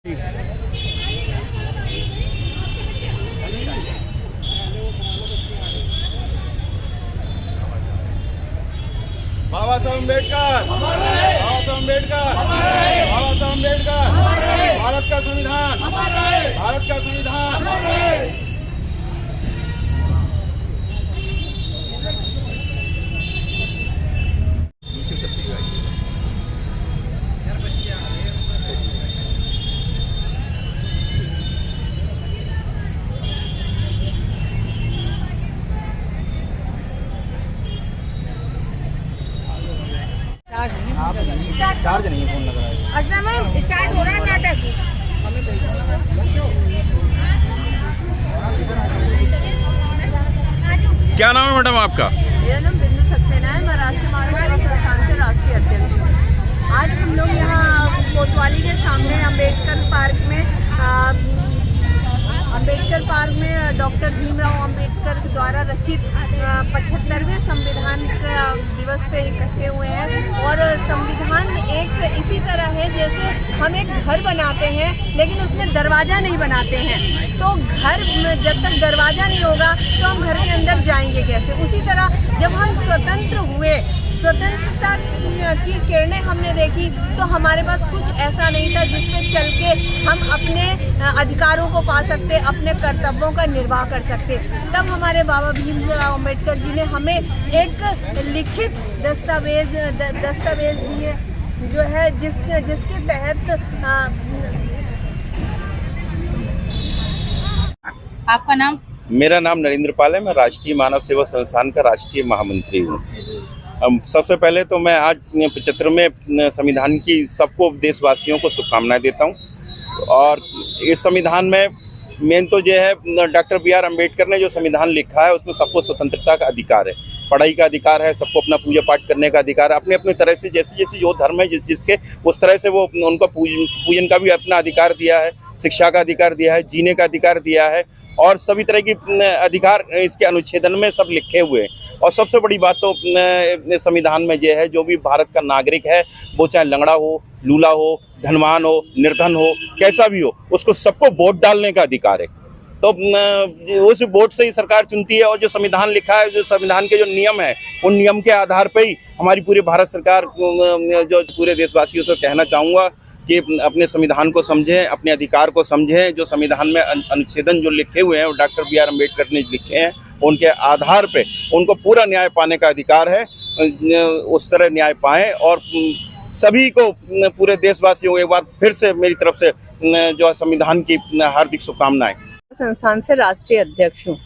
बाबा साहब अम्बेडकर, बाबा साहब अम्बेडकर, बाबा साहब अम्बेडकर, भारत का संविधान, भारत का संविधान। चार्ज नहीं है, फोन लग रहा है। अच्छा मैम, स्टार्ट हो रहा है नाटक। क्या नाम है मैडम आपका? मेरा नाम बिंदु सक्सेना है। मैं राष्ट्रीय मानव सेवा संस्थान से राष्ट्रीय अध्यक्ष हूँ। आज हम लोग यहाँ कोतवाली के सामने अम्बेडकर पार्क में डॉक्टर भीमराव अम्बेडकर द्वारा रचित 75वें संविधान दिवस पे इकट्ठे हुए हैं। और संविधान एक इसी तरह है जैसे हम एक घर बनाते हैं लेकिन उसमें दरवाज़ा नहीं बनाते हैं, तो घर जब तक दरवाज़ा नहीं होगा तो हम घर के अंदर जाएंगे कैसे। उसी तरह जब हम स्वतंत्र हुए, स्वतंत्रता की किरणें हमने देखी, तो हमारे पास कुछ ऐसा नहीं था जिसमें चल के हम अपने अधिकारों को पा सकते, अपने कर्तव्यों का निर्वाह कर सकते। तब हमारे बाबा भीमराव अम्बेडकर जी ने हमें एक लिखित दस्तावेज दिए जो है जिसके तहत आपका नाम? मेरा नाम नरेंद्र पाल है। मैं राष्ट्रीय मानव सेवा संस्थान का राष्ट्रीय महामंत्री हूँ। सबसे पहले तो मैं आज 75वें संविधान की सबको देशवासियों को शुभकामनाएं देता हूँ। और इस संविधान में मेन तो जो है डॉक्टर बी.आर. अम्बेडकर ने जो संविधान लिखा है उसमें सबको स्वतंत्रता का अधिकार है, पढ़ाई का अधिकार है, सबको अपना पूजा पाठ करने का अधिकार है, अपने अपने तरह से जैसे जो धर्म है जिसके उस तरह से वो उनको पूजन का भी अपना अधिकार दिया है, शिक्षा का अधिकार दिया है, जीने का अधिकार दिया है, और सभी तरह की अधिकार इसके अनुच्छेदन में सब लिखे हुए हैं। और सबसे बड़ी बात तो संविधान में ये है, जो भी भारत का नागरिक है, वो चाहे लंगड़ा हो, लूला हो, धनवान हो, निर्धन हो, कैसा भी हो, उसको सबको वोट डालने का अधिकार है। तो उस वोट से ही सरकार चुनती है। और जो संविधान लिखा है, जो संविधान के जो नियम है, उन नियम के आधार पर ही हमारी पूरी भारत सरकार, जो पूरे देशवासियों से कहना चाहूँगा कि अपने संविधान को समझें, अपने अधिकार को समझें। जो संविधान में अनुच्छेदन जो लिखे हुए हैं वो डॉक्टर बी.आर. अम्बेडकर ने लिखे हैं, उनके आधार पे उनको पूरा न्याय पाने का अधिकार है। उस तरह न्याय पाएं। और सभी को, पूरे देशवासियों को एक बार फिर से मेरी तरफ से जो है संविधान की हार्दिक शुभकामनाएं। संस्थान से राष्ट्रीय अध्यक्ष हूँ।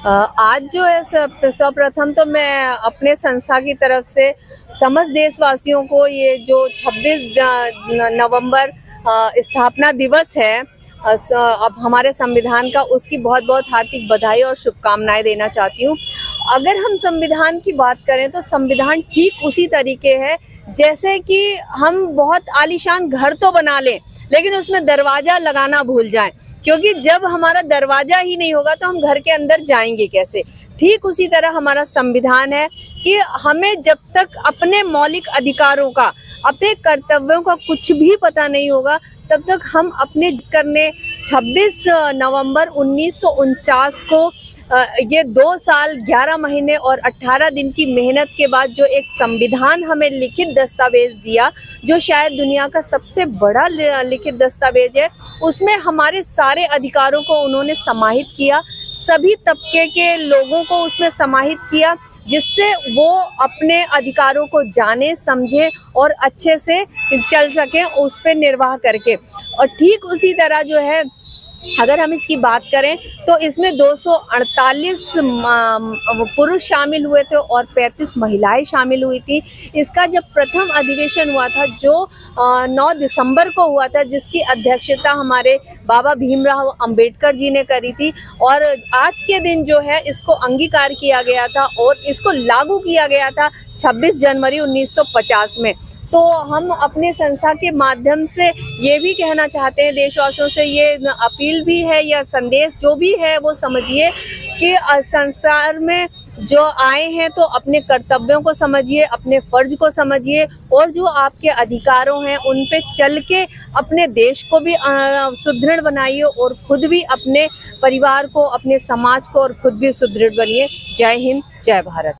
आज जो है सर्वप्रथम तो मैं अपने संस्था की तरफ से समस्त देशवासियों को ये जो 26 नवंबर स्थापना दिवस है अब हमारे संविधान का, उसकी बहुत बहुत हार्दिक बधाई और शुभकामनाएं देना चाहती हूँ। अगर हम संविधान की बात करें तो संविधान ठीक उसी तरीके है जैसे कि हम बहुत आलीशान घर तो बना लें लेकिन उसमें दरवाज़ा लगाना भूल जाएं, क्योंकि जब हमारा दरवाज़ा ही नहीं होगा तो हम घर के अंदर जाएंगे कैसे। ठीक उसी तरह हमारा संविधान है कि हमें जब तक अपने मौलिक अधिकारों का, अपने कर्तव्यों का कुछ भी पता नहीं होगा, तब तक हम अपने करने 26 नवंबर 1949 को ये 2 साल 11 महीने और 18 दिन की मेहनत के बाद जो एक संविधान हमें लिखित दस्तावेज दिया, जो शायद दुनिया का सबसे बड़ा लिखित दस्तावेज है, उसमें हमारे सारे अधिकारों को उन्होंने समाहित किया, सभी तबके के लोगों को उसमें समाहित किया, जिससे वो अपने अधिकारों को जाने, समझें और अच्छे से चल सकें उस पर निर्वाह करके। और ठीक उसी तरह जो है अगर हम इसकी बात करें तो इसमें 248 पुरुष शामिल हुए थे और 35 महिलाएं शामिल हुई थी। इसका जब प्रथम अधिवेशन हुआ था जो 9 दिसंबर को हुआ था, जिसकी अध्यक्षता हमारे बाबा भीमराव अम्बेडकर जी ने करी थी, और आज के दिन जो है इसको अंगीकार किया गया था और इसको लागू किया गया था 26 जनवरी 1950 में। तो हम अपने संस्था के माध्यम से ये भी कहना चाहते हैं देशवासियों से, ये अपील भी है या संदेश जो भी है वो समझिए कि संसार में जो आए हैं तो अपने कर्तव्यों को समझिए, अपने फर्ज को समझिए और जो आपके अधिकारों हैं उन पे चल के अपने देश को भी सुदृढ़ बनाइए और खुद भी अपने परिवार को, अपने समाज को और खुद भी सुदृढ़ बनिए। जय हिंद, जय भारत।